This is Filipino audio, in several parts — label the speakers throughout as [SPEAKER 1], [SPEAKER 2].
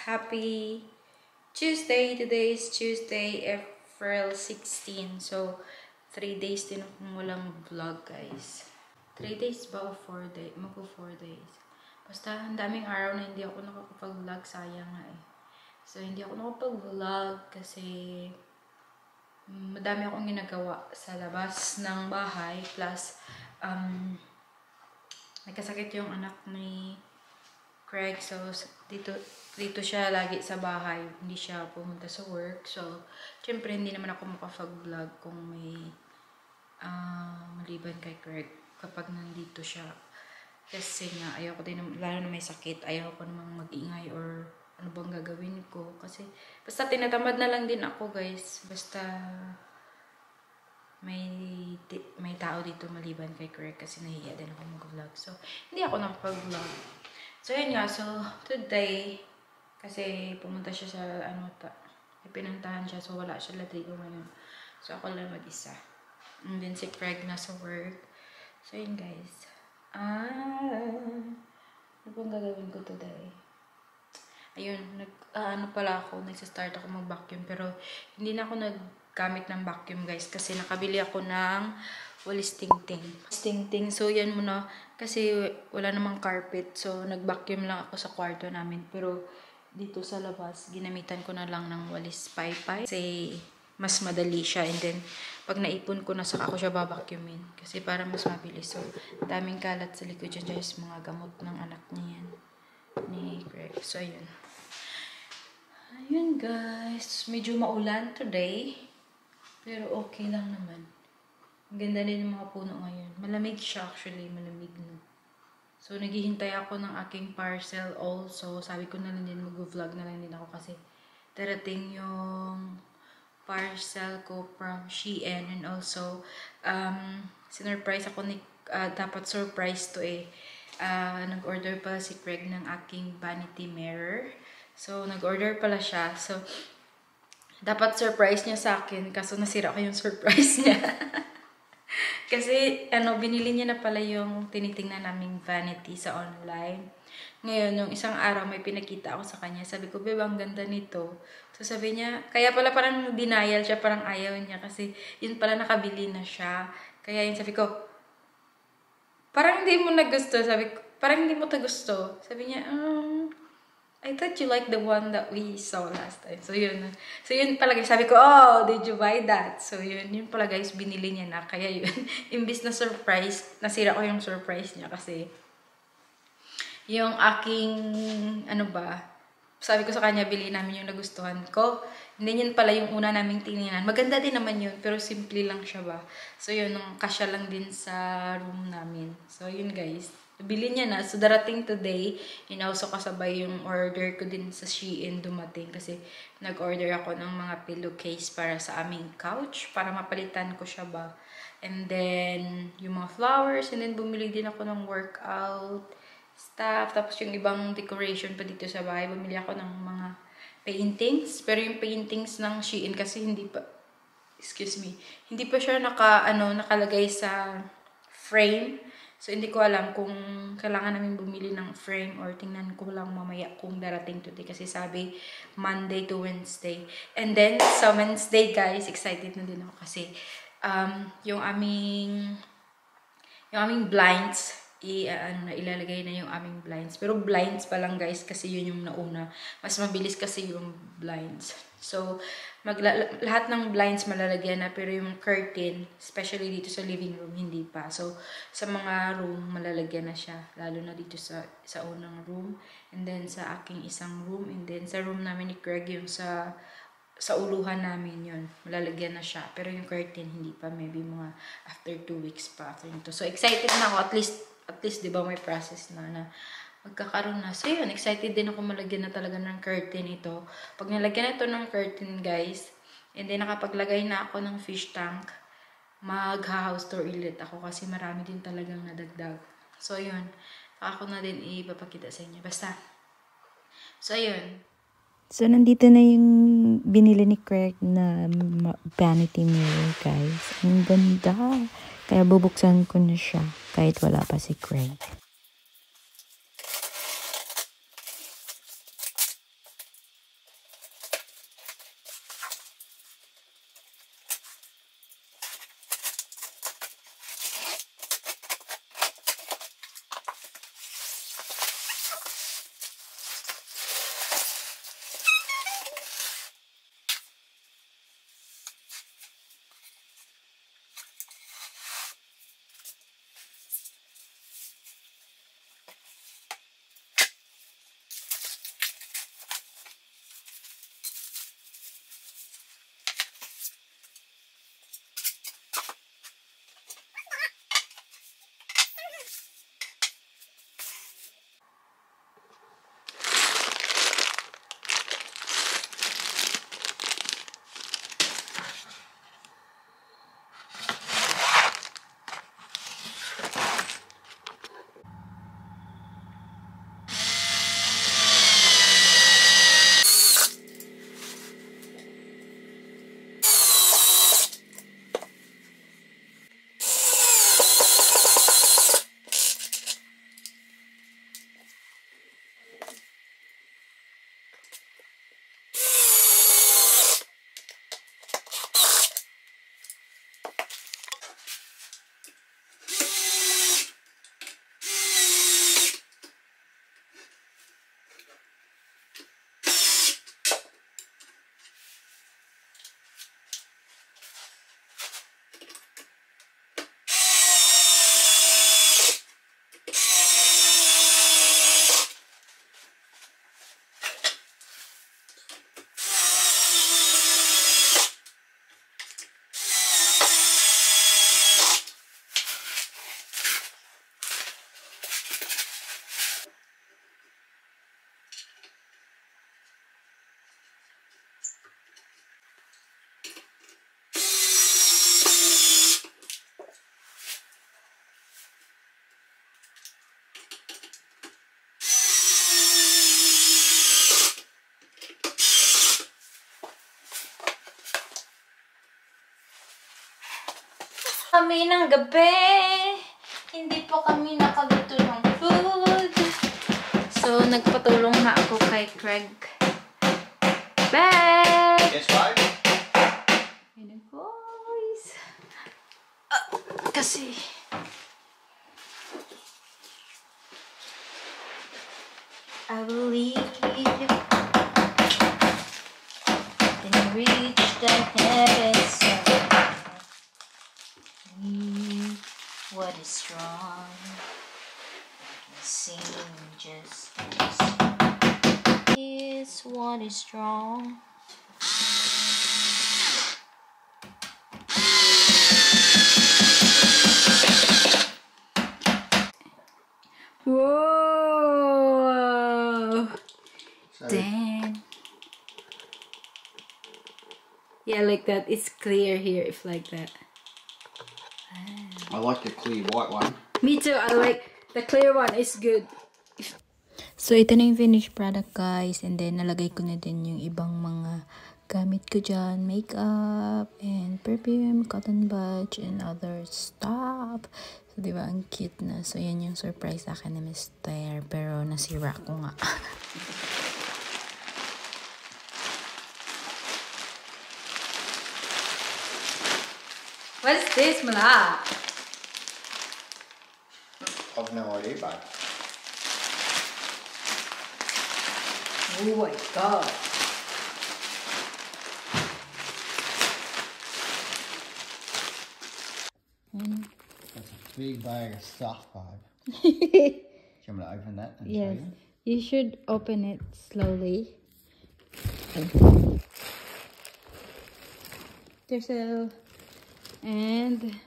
[SPEAKER 1] Happy Tuesday! Today is Tuesday, April 16. So, 3 days din akong walang vlog, guys. 3 days ba o 4 days? Magpo 4 days. Basta, ang daming araw na hindi ako nakakapag-vlog. Sayang nga eh. So, hindi ako nakapag-vlog kasi madami akong ginagawa sa labas ng bahay. Plus, nagkasakit yung anak ni Craig. So, dito siya lagi sa bahay. Hindi siya pumunta sa work. So, syempre, hindi naman ako makapag-vlog kung may maliban kay Craig kapag nandito siya. Kasi nga, ayaw ko din, lalo na may sakit, ayaw ko namang mag-ingay or ano bang gagawin ko. Kasi, basta tinatamad na lang din ako, guys. Basta, may tao dito maliban kay Craig kasi nahihiya din ako mag-vlog. So, hindi ako nakapag-vlog. So, yun nga. So, today, kasi pumunta siya sa, may pinuntahan siya. So, wala siya ladrigo ngayon. So, ako lang mag-isa. And then, si Craig nasa work. So, yun guys. Ano pong gagawin ko today? Ayun, nagsistart ako mag-vacuum. Pero, hindi na ako naggamit ng vacuum guys. Kasi nakabili ako ng walis tingting. So, yan muna. Kasi wala namang carpet. So, nag-vacuum lang ako sa kwarto namin. Pero, dito sa labas, ginamitan ko na lang ng walis paypay. Kasi, mas madali siya. And then, pag naipon ko na, saka ako siya babacuumin. Kasi para mas mabilis. So, daming kalat sa likod dyan. Just mga gamot ng anak niya yan. Ni Greg. So, ayun. Ayun, guys. Medyo maulan today. Pero okay lang naman. Ang ganda din ng mga puno ngayon. Malamig siya actually. Malamig na. So, naghihintay ako ng aking parcel also. Sabi ko na lang din, mag-vlog na lang din ako kasi darating yung parcel ko from Shein. And also, sinurprise ako ni, dapat surprise to eh. Nag-order pala si Craig ng aking vanity mirror. So, nag-order pala siya. So, dapat surprise niya sa akin. Kaso nasira ko yung surprise niya. Kasi, binili niya na pala yung tinitingnan naming vanity sa online. Ngayon, yung isang araw, may pinakita ako sa kanya. Sabi ko, bebe, ang ganda nito. So, sabi niya, kaya pala parang denial siya, parang ayaw niya. Kasi, yun pala nakabili na siya. Kaya yun, sabi ko, parang hindi mo nagusto. Sabi ko, parang hindi mo gusto. Sabi niya, I thought you liked the one that we saw last time. So, yun. So, yun pala guys. Sabi ko, oh, did you buy that? So, yun. Yun pala guys, binili niya na. Kaya yun, imbis na surprise, nasira ko yung surprise niya kasi yung aking, sabi ko sa kanya, bili namin yung nagustuhan ko. Hindi yun pala yung una naming tinignan. Maganda din naman yun, pero simple lang siya ba. So, yun, kasya lang din sa room namin. So, yun guys. Bili niya na. So, darating today. So, kasabay yung order ko din sa Shein dumating. Kasi, nag-order ako ng mga pillowcase para sa aming couch. Para mapalitan ko siya ba. And then, yung mga flowers. And then, bumili din ako ng workout stuff. Tapos, yung ibang decoration pa dito sa bahay. Bumili ako ng mga paintings. Pero yung paintings ng Shein kasi hindi pa, hindi pa siya nakalagay sa frame. So, hindi ko alam kung kailangan namin bumili ng frame or tingnan ko lang mamaya kung darating today. Kasi sabi, Monday to Wednesday. And then, sa Wednesday, guys, excited na din ako kasi yung aming blinds, ilalagay na yung aming blinds. Pero blinds pa lang, guys, kasi yun yung nauna. Mas mabilis kasi yung blinds. So, lahat ng blinds malalagyan na, pero yung curtain, especially dito sa living room, hindi pa. So, sa mga room, malalagyan na siya. Lalo na dito sa unang room. And then, sa aking isang room. And then, sa room namin ni Craig, yung sa uluhan namin yun. Malalagyan na siya. Pero yung curtain, hindi pa. Maybe mga after 2 weeks pa. After nito. So, excited na ako. At least, di ba, may process na magkakaroon na. So, yun, excited din ako malagyan na talaga ng curtain ito. Pag nalagyan na ito ng curtain, guys, and then nakapaglagay na ako ng fish tank, mag-house tour ulit ako kasi marami din talagang nadagdag. So, yun. Ako na din ipapakita sa inyo. Basta. So, yun.
[SPEAKER 2] So, nandito na yung binili ni Craig na vanity mirror, guys. Ang ganda. Kaya bubuksan ko na siya kahit wala pa si Craig.
[SPEAKER 1] Kami ng gabi, hindi po kami nakaluto ng food. So, nagpatulong na ako kay Craig. Bye!
[SPEAKER 3] Yes, babe?
[SPEAKER 1] Yun, guys. Kasi... I believe can reach the heavens so what is strong sing just this is what is strong. Whoa! Damn. Yeah, like that. It's clear here if like that.
[SPEAKER 3] I like the clear white one.
[SPEAKER 1] Me too. I like the clear one. It's good.
[SPEAKER 2] So, ito na yung finished product, guys. And then, nalagay ko na din yung ibang mga gamit ko dyan. Makeup, and perfume, cotton buds, and other stuff. So, di ba? Ang cute na. So, yan yung surprise sa akin ni Mr. Pero, nasira ko nga.
[SPEAKER 1] What's this, Mala?
[SPEAKER 3] I've no idea, babe.
[SPEAKER 1] Oh my god.
[SPEAKER 3] That's a big bag of stuff, babe. Do you want me to open that and
[SPEAKER 2] Yes.
[SPEAKER 3] show you?
[SPEAKER 2] You should open it slowly. There's a... And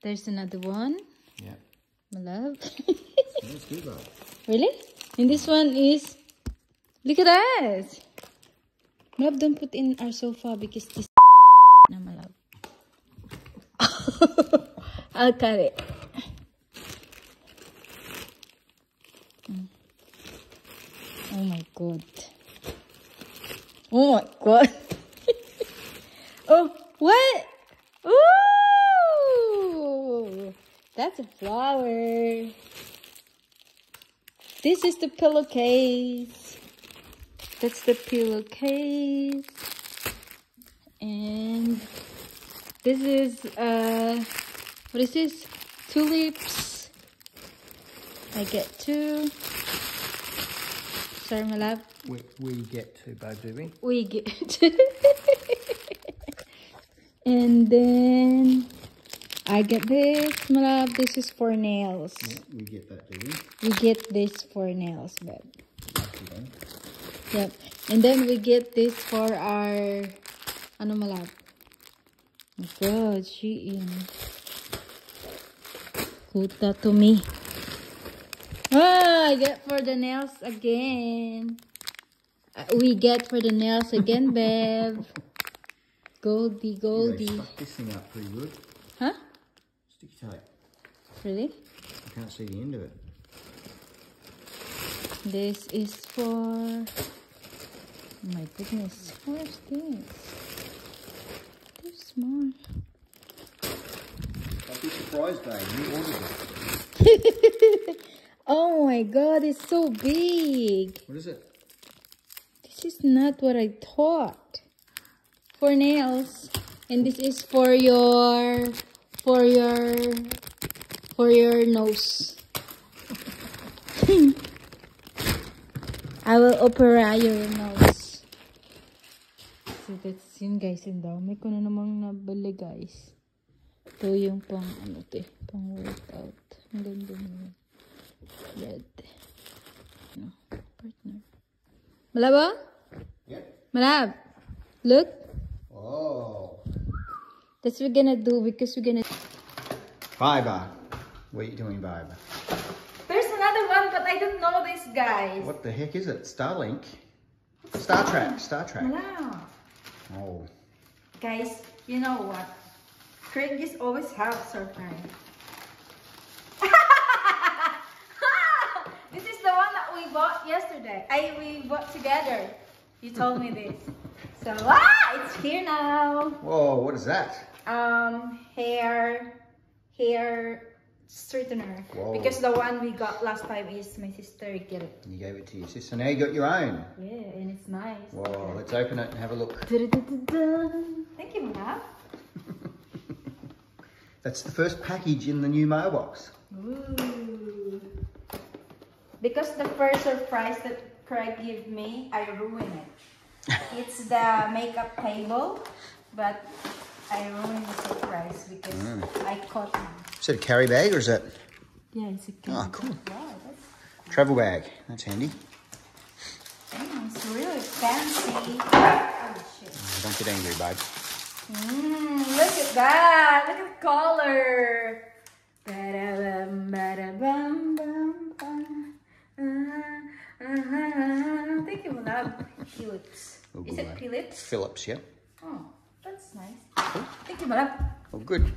[SPEAKER 2] there's another one.
[SPEAKER 3] Yeah.
[SPEAKER 2] My love.
[SPEAKER 3] That's good, babe.
[SPEAKER 2] Really? And this one is... Look at that! My love, don't put in our sofa because this na, my love. I'll cut it. Oh my god. Oh my god. Oh, what? Ooh! That's a flower. This is the pillowcase. That's the pillowcase. And this is, what is this? Tulips. I get 2. Sorry, my love.
[SPEAKER 3] We get to, babe, do we?
[SPEAKER 2] We get and then I get this, my love. This is for nails.
[SPEAKER 3] Yeah, we get that, do we?
[SPEAKER 2] We get this for nails, babe.
[SPEAKER 3] Lucky then.
[SPEAKER 2] Yep. And then we get this for our ano, my love. Oh my god, she in kuta to me. Ah, I get for the nails again. We get for the nails again, babe. Goldie,
[SPEAKER 3] You
[SPEAKER 2] Goldie.
[SPEAKER 3] stuck this thing up pretty good.
[SPEAKER 2] Huh?
[SPEAKER 3] Sticky tape.
[SPEAKER 2] Really?
[SPEAKER 3] I can't see the end of it.
[SPEAKER 2] This is for... Oh my goodness. Where's this? Too small.
[SPEAKER 3] Don't be surprised, babe. You ordered it.
[SPEAKER 2] Oh my god, it's so big.
[SPEAKER 3] What is it?
[SPEAKER 2] This is not what I thought. For nails. And this is for your nose. I will opera your nose. So that's yun, guys. Ang dami ko na namang nabili, guys. Ito yung pang ano te, pang workout. Ang ganda niya. Red. No, partner. Malaba?
[SPEAKER 3] Yep.
[SPEAKER 2] Malab. Look.
[SPEAKER 3] Oh.
[SPEAKER 2] That's what we're gonna do because we're gonna...
[SPEAKER 3] Fiber. What are you doing, babe?
[SPEAKER 1] There's another one, but I don't know this, guys.
[SPEAKER 3] What the heck is it? Starlink? Star Trek. Star Trek.
[SPEAKER 1] Wow.
[SPEAKER 3] Oh.
[SPEAKER 1] Guys, you know what? Craig is always have surprise. This is the one that we bought yesterday. We bought together. You told me this. So, it's here now.
[SPEAKER 3] Whoa, what is that?
[SPEAKER 1] Hair hair straightener.
[SPEAKER 3] Whoa.
[SPEAKER 1] Because the one we got last time is my sister get it.
[SPEAKER 3] You gave it to your sister. Now you got your own.
[SPEAKER 1] Yeah, and it's nice.
[SPEAKER 3] Whoa, let's open it and have a look.
[SPEAKER 1] Thank you, Mom.
[SPEAKER 3] That's the first package in the new mailbox.
[SPEAKER 1] Ooh. Because the first surprise that Craig gave me, I ruined it. It's the makeup table, but I ruined the surprise because I caught him.
[SPEAKER 3] Is it a carry bag or is that?
[SPEAKER 1] Yeah, it's a
[SPEAKER 3] Oh, cool.
[SPEAKER 1] Wow,
[SPEAKER 3] Travel bag. That's handy.
[SPEAKER 1] it's really fancy. Oh, shit.
[SPEAKER 3] Don't get angry, babe.
[SPEAKER 1] Look at that. Look at the color. Ba-da-bum, ba-da-bum, bum, bum. Thank you, love. Philips.
[SPEAKER 3] Oh,
[SPEAKER 1] Is
[SPEAKER 3] good
[SPEAKER 1] it
[SPEAKER 3] one.
[SPEAKER 1] Philips?
[SPEAKER 3] Phillips, yeah.
[SPEAKER 1] Oh, that's nice. Thank you, love.
[SPEAKER 3] Oh, good.